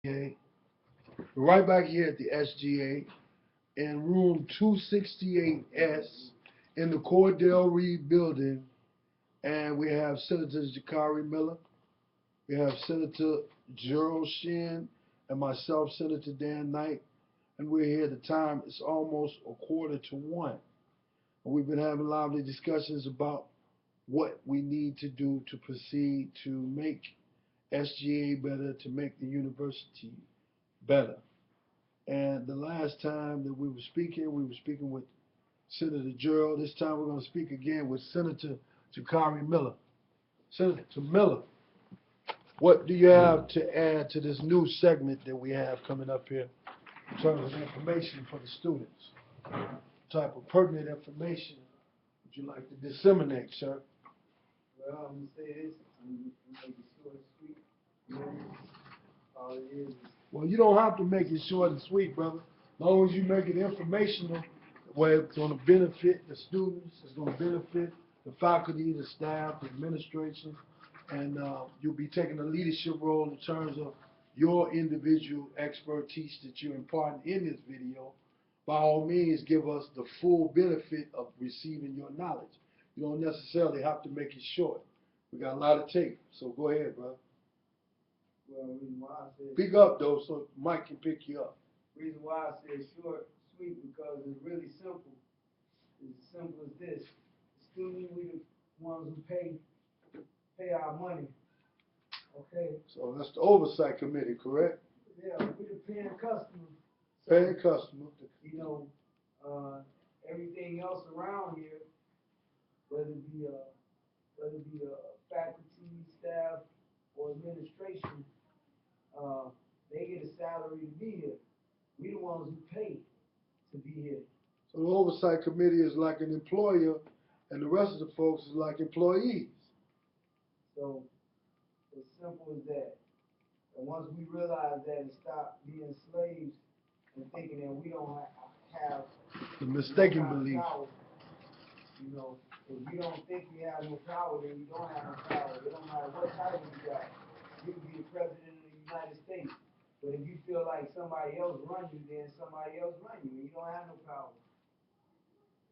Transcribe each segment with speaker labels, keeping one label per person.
Speaker 1: SGA. We're right back here at the SGA in room 268S in the Cordell Reed Building, and we have Senator Jokari Miller, we have Senator Gerald Shinn, and myself, Senator Dan Knight, and we're here. The time is almost 1:45. And we've been having lively discussions about what we need to do to proceed to make SGA better, to make the university better. And the last time that we were speaking with Senator Gerald. This time we're going to speak again with Senator Jokari Miller. Senator Miller, what do you have to add to this new segment that we have coming up here in terms of information for the students? What type of pertinent information would you like to disseminate, sir?
Speaker 2: Well, I'm going to say this, I'm going to make it short and sweet. All it is.
Speaker 1: Well, you don't have to make it short and sweet, brother. As long as you make it informational, where it's going to benefit the students, it's going to benefit the faculty, the staff, the administration, and you'll be taking a leadership role in terms of your individual expertise that you impart in this video. By all means, give us the full benefit of receiving your knowledge. You don't necessarily have to make it short. We got a lot of tape, so go ahead, brother.
Speaker 2: Well, the reason why I said
Speaker 1: Speak up, though, so Mike can pick you up.
Speaker 2: reason why I said short, sweet, because it's really simple. It's as simple as this. Students, we the ones who pay our money. Okay?
Speaker 1: So that's the Oversight Committee, correct?
Speaker 2: Yeah, we the paying customers. So,
Speaker 1: Paying customer.
Speaker 2: you know, everything else around here, whether it be faculty, staff, or administration, they get a salary to be here. We the ones who pay to be here.
Speaker 1: So the Oversight Committee is like an employer, and the rest of the folks is like employees.
Speaker 2: So, as simple as that. And once we realize that and stop being slaves and thinking that we don't have
Speaker 1: The mistaken
Speaker 2: no kind of
Speaker 1: belief.
Speaker 2: power, you know, if you don't think you have no power, then you don't have no power. It don't matter what title you got. You can be the president of the United States. But if you feel like somebody else run you, then somebody else run you, and you don't have no power.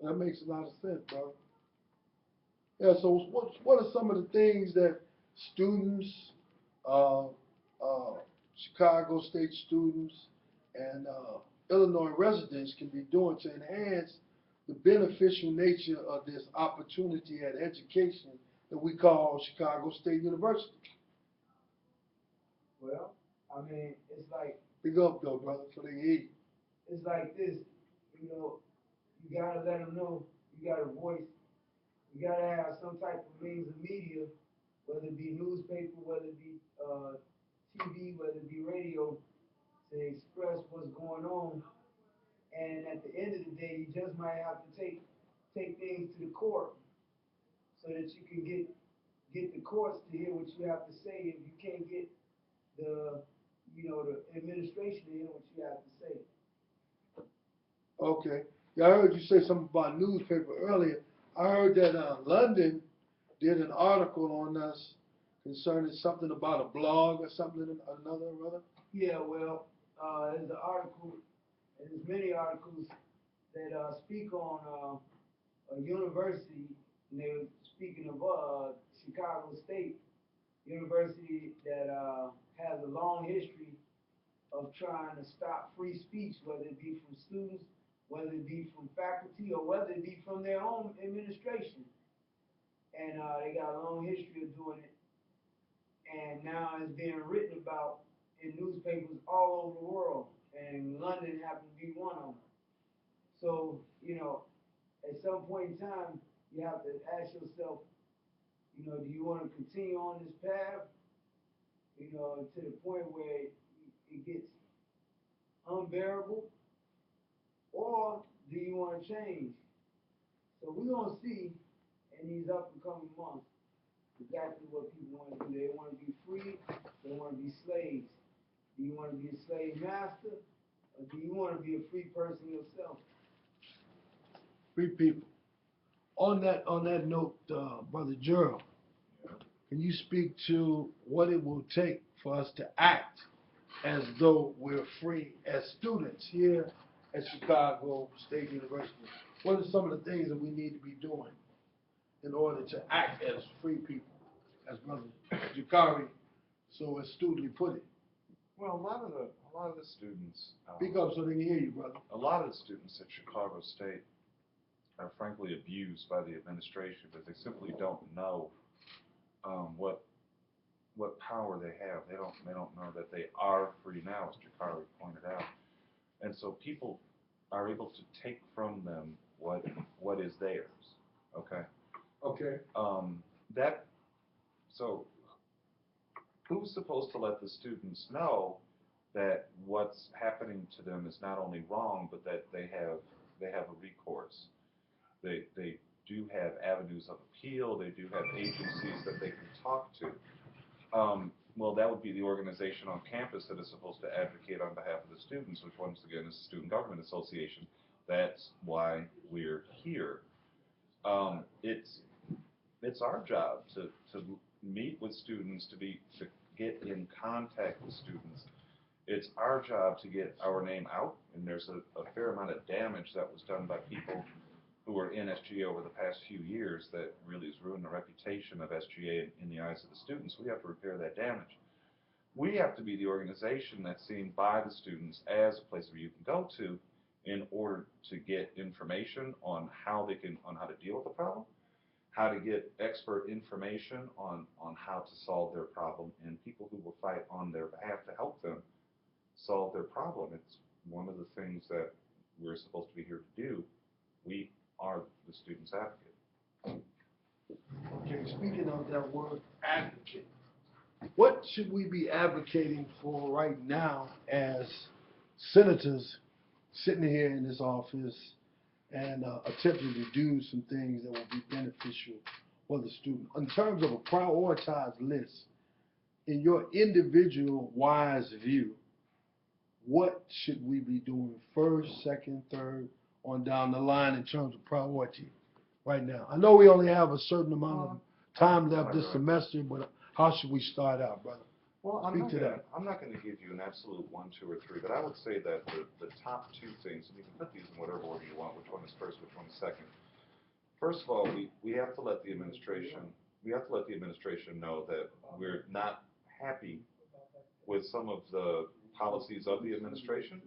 Speaker 1: That makes a lot of sense, bro. Yeah, so what are some of the things that students, Chicago State students, and Illinois residents can be doing to enhance the beneficial nature of this opportunity at education that we call Chicago State University?
Speaker 2: Well, I mean, it's like,
Speaker 1: Big up, though, brother, so they hear you.
Speaker 2: it's like this, you know, you gotta let them know you got a voice. You gotta have some type of means of media, whether it be newspaper, whether it be TV, whether it be radio, to express what's going on. And at the end of the day, you just might have to take things to the court so that you can get the courts to hear what you have to say. If you can't get the administration to hear what you have to say.
Speaker 1: Okay. Yeah, I heard you say something about newspaper earlier. I heard that London did an article on us concerning something about a blog or something another, brother.
Speaker 2: Yeah, well, there's an article, and there's many articles that speak on a university, and they were speaking of Chicago State University that has a long history of trying to stop free speech, whether it be from students, whether it be from faculty, or whether it be from their own administration. And they got a long history of doing it. And now it's being written about in newspapers all over the world. And London happened to be one of them. So, you know, at some point in time, you have to ask yourself, you know, do you want to continue on this path, you know, to the point where it gets unbearable, or do you want to change? So we're going to see in these up and coming months exactly what people want to do. They want to be free, they want to be slaves. Do you want to be a slave master, or do you want to be a free person yourself?
Speaker 1: Free people. On that note, Brother Gerald, can you speak to what it will take for us to act as though we're free as students here at Chicago State University. What are some of the things that we need to be doing in order to act as free people, as Brother Jokari so astutely put it?
Speaker 3: Well, a lot of the students.
Speaker 1: Speak up so they can hear you, brother.
Speaker 3: A lot of the students at Chicago State are frankly abused by the administration because they simply don't know what power they have. They don't know that they are free now, as Jokari pointed out, and so people are able to take from them what is theirs. Okay.
Speaker 1: Okay.
Speaker 3: That so who's supposed to let the students know that what's happening to them is not only wrong, but that they have a recourse. They do have avenues of appeal. They do have agencies that they can talk to. Well, that would be the organization on campus that is supposed to advocate on behalf of the students, which once again is the Student Government Association. That's why we're here. It's our job to meet with students, to get in contact with students. It's our job to get our name out, and there's a fair amount of damage that was done by people who were in SGA over the past few years that really has ruined the reputation of SGA in the eyes of the students. We have to repair that damage. We have to be the organization that's seen by the students as a place where you can go to in order to get information on how to deal with the problem, how to get expert information on how to solve their problem, and people who will fight on their behalf to help them solve their problem. It's one of the things that we're supposed to be here to do. We are the student's advocate.
Speaker 1: Okay, speaking of that word advocate, what should we be advocating for right now as senators sitting here in this office and attempting to do some things that will be beneficial for the student? In terms of a prioritized list, in your individual wise view, what should we be doing first, second, third, on down the line in terms of priority right now? I know we only have a certain amount of time left this semester, but how should we start out, brother?
Speaker 3: Well,
Speaker 1: I'm
Speaker 3: not going to give you an absolute 1, 2, or 3, but I would say that the top 2 things, and you can put these in whatever order you want, which one is first, which one is second. First of all, we have to let the administration know that we're not happy with some of the policies of the administration,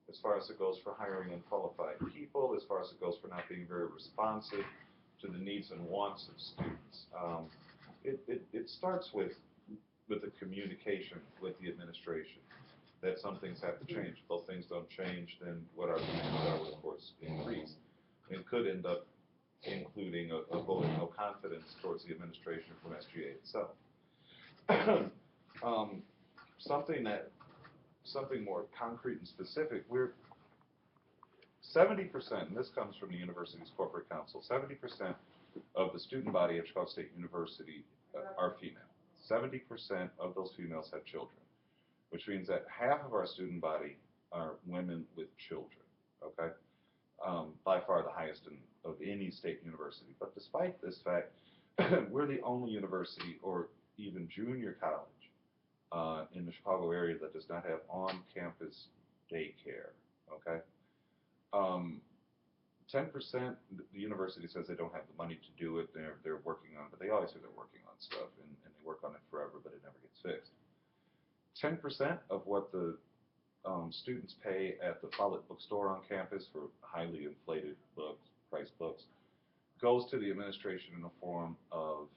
Speaker 3: as far as it goes for hiring unqualified people, as far as it goes for not being very responsive to the needs and wants of students. It starts with the communication with the administration, that some things have to change. If those things don't change, then what our demands are will, of course, increase. It could end up including a vote of no confidence towards the administration from SGA itself. Something more concrete and specific, we're 70%, and this comes from the university's corporate council, 70% of the student body at Chicago State University are female. 70% of those females have children, which means that half of our student body are women with children, okay? By far the highest of any state university. But despite this fact, we're the only university or even junior college in the Chicago area that does not have on-campus daycare, okay? 10%, the university says they don't have the money to do it. They're working on it, but they always say they're working on stuff, and they work on it forever, but it never gets fixed. 10% of what the students pay at the Follett bookstore on campus for highly inflated books, priced books, goes to the administration in the form of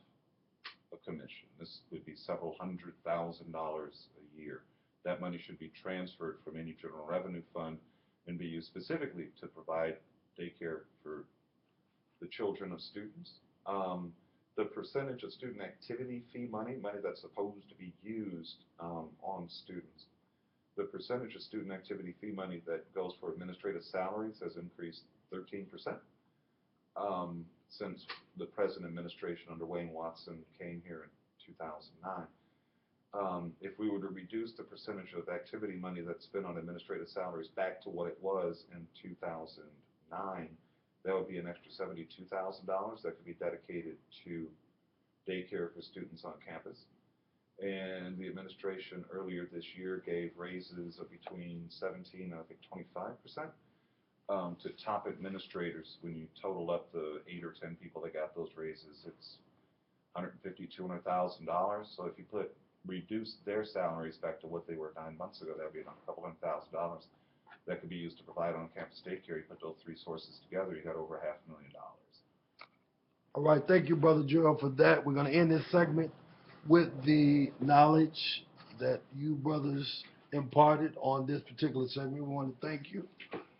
Speaker 3: a commission. This would be several $100,000 a year. That money should be transferred from any general revenue fund and be used specifically to provide daycare for the children of students. The percentage of student activity fee money that's supposed to be used on students, the percentage of student activity fee money that goes for administrative salaries has increased 13% since the present administration under Wayne Watson came here in 2009. If we were to reduce the percentage of activity money that's spent on administrative salaries back to what it was in 2009, that would be an extra $72,000 that could be dedicated to daycare for students on campus. And the administration earlier this year gave raises of between 17 and I think 25% to top administrators. When you total up the 8 or 10 people that got those raises, it's $150,000 to $200,000. So if you reduce their salaries back to what they were 9 months ago, that would be a couple $100,000 that could be used to provide on-campus daycare. You put those three sources together, you got over $500,000.
Speaker 1: All right, thank you, Brother Gerald, for that. We're going to end this segment with the knowledge that you brothers imparted on this particular segment. We want to thank you.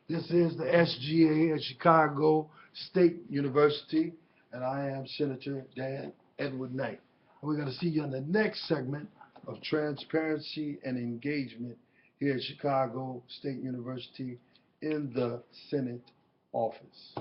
Speaker 1: This is the SGA at Chicago State University, and I am Senator Dan Edward Knight. And we're going to see you in the next segment of transparency and engagement here at Chicago State University in the Senate office.